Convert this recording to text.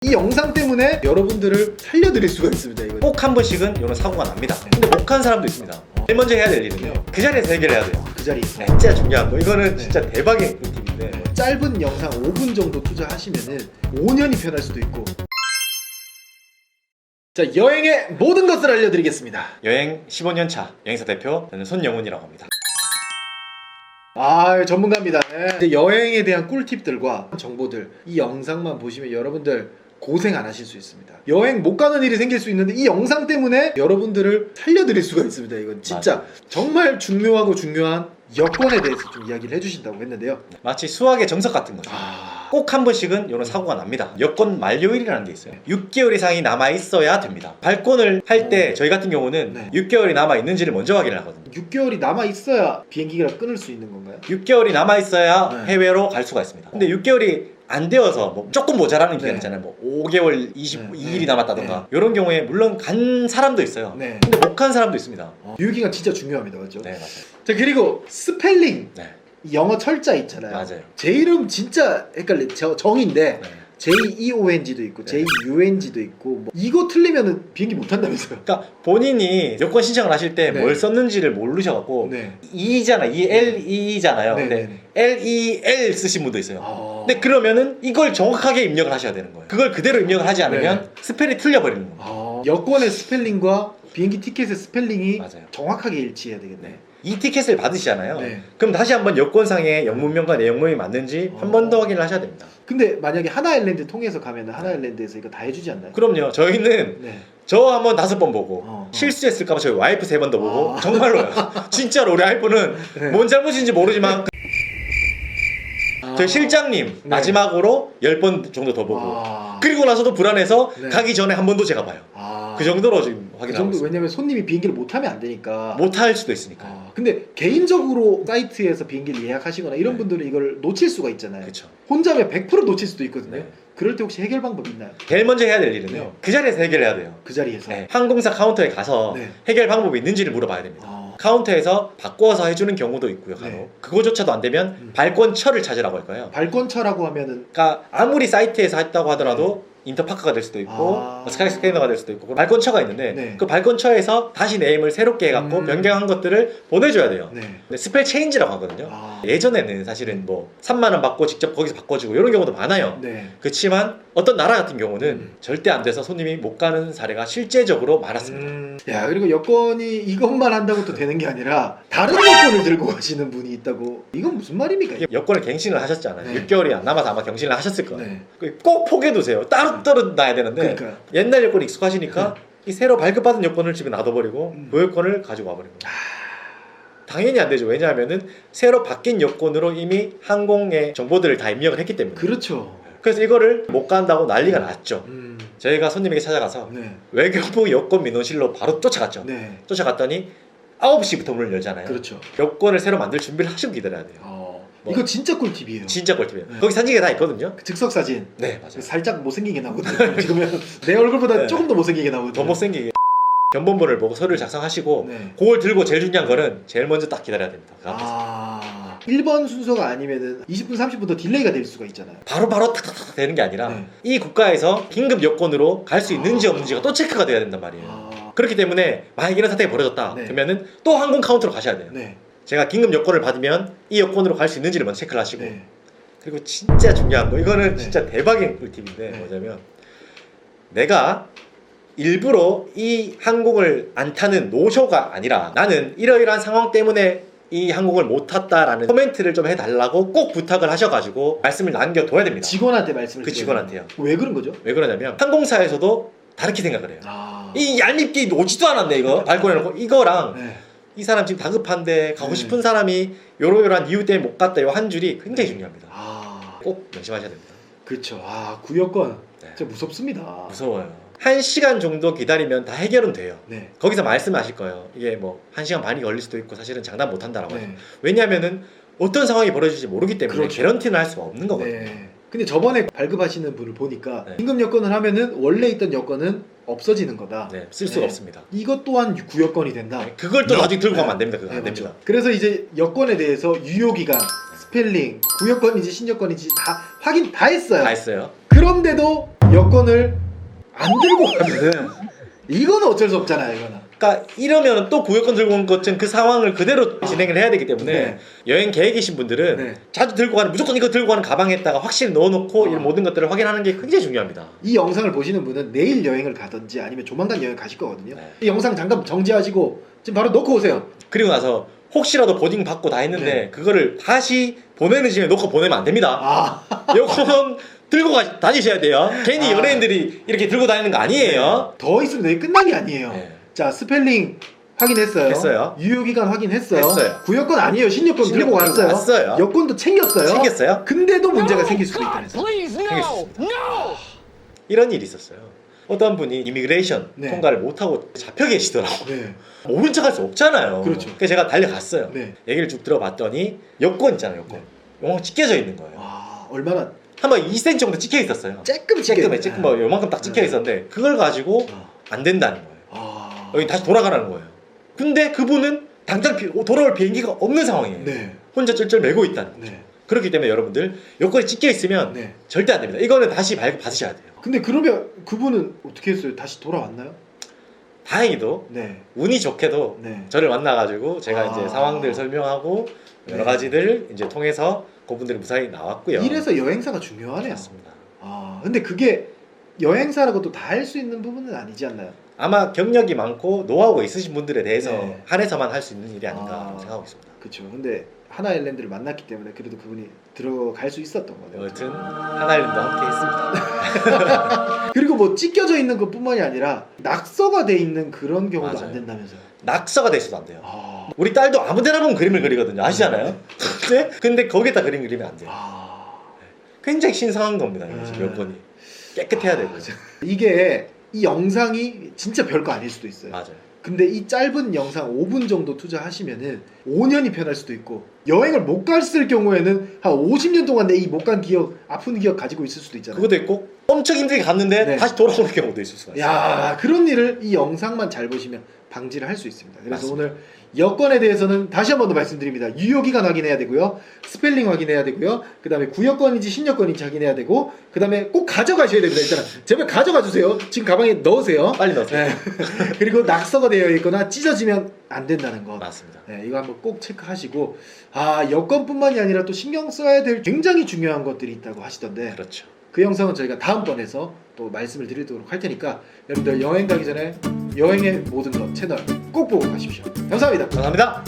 이 영상 때문에 여러분들을 살려드릴 수가 있습니다. 이거 꼭 한 번씩은 이런 사고가 납니다. 근데 못한 사람도 있습니다. 제일 먼저 해야 될 일은요, 그 자리에서 해결해야 돼요. 그 자리에서 진짜 중요한 거. 이거는 진짜 대박의 꿀팁인데, 짧은 영상 5분 정도 투자하시면은 5년이 편할 수도 있고. 자, 여행의 모든 것을 알려드리겠습니다. 여행 15년 차 여행사 대표, 저는 손영훈이라고 합니다. 아, 전문가입니다. 네. 이제 여행에 대한 꿀팁들과 정보들, 이 영상만 보시면 여러분들 고생 안 하실 수 있습니다. 여행 못 가는 일이 생길 수 있는데 이 영상 때문에 여러분들을 살려드릴 수가 있습니다. 이건 진짜 맞아요. 정말 중요하고 중요한 여건에 대해서 좀 이야기를 해주신다고 했는데요. 마치 수학의 정석 같은 거죠. 꼭 한 번씩은 이런 사고가 납니다. 여권 만료일이라는 게 있어요. 6개월 이상이 남아 있어야 됩니다. 발권을 할 때 저희 같은 경우는 네. 6개월이 남아 있는지를 먼저 확인을 하거든요. 6개월이 남아 있어야 비행기가 끊을 수 있는 건가요? 6개월이 남아 있어야 네. 해외로 갈 수가 있습니다. 근데 6개월이 안 되어서 뭐 조금 모자라는 기간 네. 있잖아요. 뭐 5개월 22일이 네. 남았다던가 이런 경우에 물론 간 사람도 있어요. 네. 근데 못 간 사람도 있습니다. 유효기간 진짜 중요합니다. 맞죠? 네, 맞아요. 자, 그리고 스펠링, 네, 이 영어 철자 있잖아요. 맞아요. 제 이름 진짜 헷갈려. 정인데 네. J-E-O-NG도 있고 네. J-U-N-G도 있고 뭐 이거 틀리면은 비행기 못 탄다면서요? 그러니까 본인이 여권 신청을 하실 때 네. 뭘 썼는지를 모르셔갖고 네. E잖아, E-L-E잖아요. 네. 근데 L-E-L 쓰신 분도 있어요. 아... 근데 그러면은 이걸 정확하게 입력을 하셔야 되는 거예요. 그걸 그대로 입력을 하지 않으면 스펠이 틀려버리는 거예요. 여권의 스펠링과 비행기 티켓의 스펠링이 맞아요. 정확하게 일치해야 되겠네. 네. 이 티켓을 받으시잖아요. 네. 그럼 다시 한번 여권상의 영문명과 내용문이 맞는지 한 번 더 확인을 하셔야 됩니다. 근데 만약에 하나아일랜드 통해서 가면은 하나아일랜드에서 이거 다 해주지 않나요? 그럼요. 저희는 네. 저 한번 5번 보고 실수했을까봐 저희 와이프 3번 더 보고 정말로요. 진짜로 우리 와이프는 네. 뭔 잘못인지 모르지만 저희 실장님 네. 마지막으로 10번 정도 더 보고 그리고 나서도 불안해서 네. 가기 전에 한 번 더 제가 봐요. 그 정도로 지금 그 확인하고 정도, 있어요. 왜냐면 손님이 비행기를 못 타면 안 되니까. 못 할 수도 있으니까. 근데 개인적으로 사이트에서 비행기를 예약하시거나 이런 네. 분들은 이걸 놓칠 수가 있잖아요. 그렇죠. 혼자면 100% 놓칠 수도 있거든요. 네. 그럴 때 혹시 해결 방법 있나요? 제일 먼저 해야 될 일은요. 네. 그 자리에서 해결해야 돼요. 그 자리에서. 네. 항공사 카운터에 가서 네. 해결 방법이 있는지를 물어봐야 됩니다. 카운터에서 바꿔서 해주는 경우도 있고요. 간혹. 네. 그거조차도 안 되면 발권처를 찾으라고 할 거예요. 발권처라고 하면은 그러니까 아무리 사이트에서 했다고 하더라도 인터파크가 될 수도 있고 스카이스캐너가 될 수도 있고 발권처가 있는데 네. 그 발권처에서 다시 네임을 새롭게 해갖고 변경한 것들을 보내줘야 돼요. 네. 근데 스펠 체인지라고 하거든요. 예전에는 사실은 뭐 3만 원 받고 직접 거기서 바꿔주고 이런 경우도 많아요. 네. 그렇지만 어떤 나라 같은 경우는 절대 안 돼서 손님이 못 가는 사례가 실제적으로 많았습니다. 야, 그리고 여권이 이것만 한다고 또 되는 게 아니라 다른 여권을 들고 가시는 분이 있다고. 이건 무슨 말입니까? 여권을 갱신을 하셨잖아요. 네. 6개월이 안 남아서 아마 갱신을 하셨을 거예요. 네. 꼭 포기해두세요. 따로따로 놔야 되는데 그러니까요. 옛날 여권이 익숙하시니까 이 새로 발급받은 여권을 집에 놔둬버리고 그 여권을 가지고 와버린 거예요. 당연히 안 되죠. 왜냐하면은 새로 바뀐 여권으로 이미 항공의 정보들을 다 입력을 했기 때문에. 그렇죠. 그래서 이거를 못 간다고 난리가 났죠. 저희가 손님에게 찾아가서 네. 외교부 여권 민원실로 바로 쫓아갔죠. 네. 쫓아갔더니 9시부터 문을 열잖아요. 그렇죠. 여권을 새로 만들 준비를 하시고 기다려야 돼요. 뭐. 이거 진짜 꿀팁이에요. 진짜 꿀팁이에요. 네. 거기 사진이 다 있거든요. 그 즉석 사진. 네, 맞아요. 살짝 못생기게 나오거든요. 지금은 내 얼굴보다 네. 조금 더 못생기게 나오거든요. 더 못생기게 견본본을 보고 서류를 작성하시고 네. 그걸 들고 제일 중요한 거는 제일 먼저 딱 기다려야 됩니다. 그 앞에서. 1번 순서가 아니면은 20분 30분 더 딜레이가 될 수가 있잖아요. 바로 탁탁탁 되는 게 아니라 네. 이 국가에서 긴급 여권으로 갈 수 있는지 없는지가 또 체크가 돼야 된단 말이에요. 그렇기 때문에 만약 이런 사태가 벌어졌다 네. 그러면은 또 항공 카운터로 가셔야 돼요. 네. 제가 긴급 여권을 받으면 이 여권으로 갈 수 있는지를 먼저 체크를 하시고 네. 그리고 진짜 중요한 거 이거는 네. 진짜 대박의 꿀팁인데 네. 뭐냐면 내가 일부러 이 항공을 안 타는 노쇼가 아니라 나는 이러이러한 상황 때문에 이 항공을 못 탔다라는 코멘트를 좀 해달라고 꼭 부탁을 하셔가지고 말씀을 남겨둬야 됩니다. 직원한테 말씀을 그 드려요. 직원한테요. 왜 그런 거죠? 왜 그러냐면 항공사에서도 다르게 생각을 해요. 이 얄밉게 오지도 않았네 이거 발권해놓고 이거랑 네. 이 사람 지금 다급한데 가고 네. 싶은 사람이 요러요러한 이유 때문에 못 갔다 요 한 줄이 굉장히 중요합니다. 꼭 명심하셔야 됩니다. 그렇죠. 구여권 네. 진짜 무섭습니다. 무서워요. 1시간 정도 기다리면 다 해결은 돼요. 네. 거기서 말씀하실 거예요. 이게 뭐 1시간 반이 걸릴 수도 있고 사실은 장담 못 한다라고 하죠. 네. 왜냐하면은 어떤 상황이 벌어질지 모르기 때문에 그렇죠. 개런티는 할 수가 없는 거거든요. 네. 근데 저번에 발급하시는 분을 보니까 네. 긴급 여권을 하면은 원래 있던 여권은 없어지는 거다. 네, 쓸 수가 네. 없습니다. 이것 또한 구여권이 된다. 네, 그걸 또 나중에 들고 가면 안 됩니다. 그거 네, 안 됩니다. 그래서 이제 여권에 대해서 유효기간, 스펠링, 구여권인지 신여권인지 다 확인 다 했어요. 다 했어요. 그런데도 여권을 안 들고 가면은 이거는 어쩔 수 없잖아요. 이거는. 그러니까 이러면 또 구역권 들고 온 것처럼 그 상황을 그대로 진행을 해야 되기 때문에 네. 여행 계획이신 분들은 네. 자주 들고 가는 무조건 이거 들고 가는 가방에다가 확실히 넣어놓고 아. 이런 모든 것들을 확인하는 게 굉장히 중요합니다. 이 영상을 보시는 분은 내일 여행을 가든지 아니면 조만간 여행 가실 거거든요. 네. 이 영상 잠깐 정지하시고 지금 바로 넣고 오세요. 그리고 나서 혹시라도 보딩 받고 다 했는데 네. 그거를 다시 보내는 시간에 놓고 보내면 안 됩니다. 아, 여권 들고 다니셔야 돼요. 괜히 아. 연예인들이 이렇게 들고 다니는 거 아니에요. 더 있으면 내일 끝난 게 아니에요. 네. 자, 스펠링 확인했어요. 했어요. 유효기간 확인했어요. 했어요. 구여권 아니에요. 신여권 들고 신여권 들고 왔어요. 왔어요. 여권도 챙겼어요. 챙겼어요? 근데도 문제가 생길 수도 있다는 거. 생길 수 있습니다. 이런 일이 있었어요. 어떤 분이 이미그레이션 네. 통과를 못하고 잡혀 계시더라고요. 네. 모른 척 할 수 없잖아요. 그렇죠. 그래서 제가 달려갔어요. 네. 얘기를 쭉 들어봤더니 여권 있잖아요. 여권. 요거 찢겨져 있는 거예요. 와, 얼마나 한번 2cm 정도 찍혀 있었어요. 쬐끔 뭐 요만큼 딱 찍혀 있었는데 그걸 가지고 안 된다는 거예요. 아. 여기 다시 돌아가라는 거예요. 근데 그분은 당장 돌아올 비행기가 없는 상황이에요. 네. 혼자 쩔쩔 매고 있다는 거죠. 네. 그렇기 때문에 여러분들 여권이 찍혀 있으면 네. 절대 안 됩니다. 이거는 다시 발급받으셔야 돼요. 근데 그러면 그분은 어떻게 했어요? 다시 돌아왔나요? 다행히도 네. 운이 좋게도 네. 저를 만나가지고 제가 아. 이제 상황들 설명하고 여러 네. 가지들 이제 통해서 그분들이 무사히 나왔고요. 이래서 여행사가 중요하네요. 맞습니다. 아, 근데 그게 여행사라고 또 다 할 수 있는 부분은 아니지 않나요? 아마 경력이 많고 노하우가 있으신 분들에 대해서 네. 한해서만 할 수 있는 일이 아닌가 아. 생각하고 있습니다. 그렇죠. 근데 하나아일랜드를 만났기 때문에 그래도 그분이 들어갈 수 있었던 거네요. 여튼 하나일랜드 함께 했습니다. 그리고 뭐 찢겨져 있는 것뿐만이 아니라 낙서가 돼 있는 그런 경우도 맞아요. 안 된다면서요. 낙서가 될 수도 안 돼요. 아, 우리 딸도 아무 데나 보면 그림을 그리거든요. 아시잖아요? 근데 거기에다 그림 그리면 안 돼요. 아. 굉장히 신성한 겁니다. 이거 지금 여건이 깨끗해야 되고요. 이게 이 영상이 진짜 별거 아닐 수도 있어요. 맞아요. 근데 이 짧은 영상 5분 정도 투자하시면은 5년이 편할 수도 있고 여행을 못 갔을 경우에는 한 50년 동안 내 이 못 간 기억, 아픈 기억 가지고 있을 수도 있잖아요. 그것도 있고 엄청 힘들게 갔는데 네. 다시 돌아오는 경우도 있을 수가 있어요. 야, 그런 일을 이 영상만 잘 보시면 방지를 할 수 있습니다. 그래서 맞습니다. 오늘 여권에 대해서는 다시 한 번 더 말씀드립니다. 유효기간 확인해야 되고요. 스펠링 확인해야 되고요. 그 다음에 구여권인지 신여권인지 확인해야 되고 그 다음에 꼭 가져가셔야 됩니다. 일단 제발 가져가 주세요. 지금 가방에 넣으세요. 빨리 넣으세요. 네. 그리고 낙서가 되어 있거나 찢어지면 안 된다는 거. 맞습니다. 네, 이거 한번 꼭 체크하시고 아, 여권뿐만이 아니라 또 신경 써야 될 굉장히 중요한 것들이 있다고 하시던데 그렇죠. 그 영상은 저희가 다음번에서 또 말씀을 드리도록 할 테니까 여러분들 여행 가기 전에 여행의 모든 것 채널 꼭 보고 가십시오. 감사합니다. 감사합니다.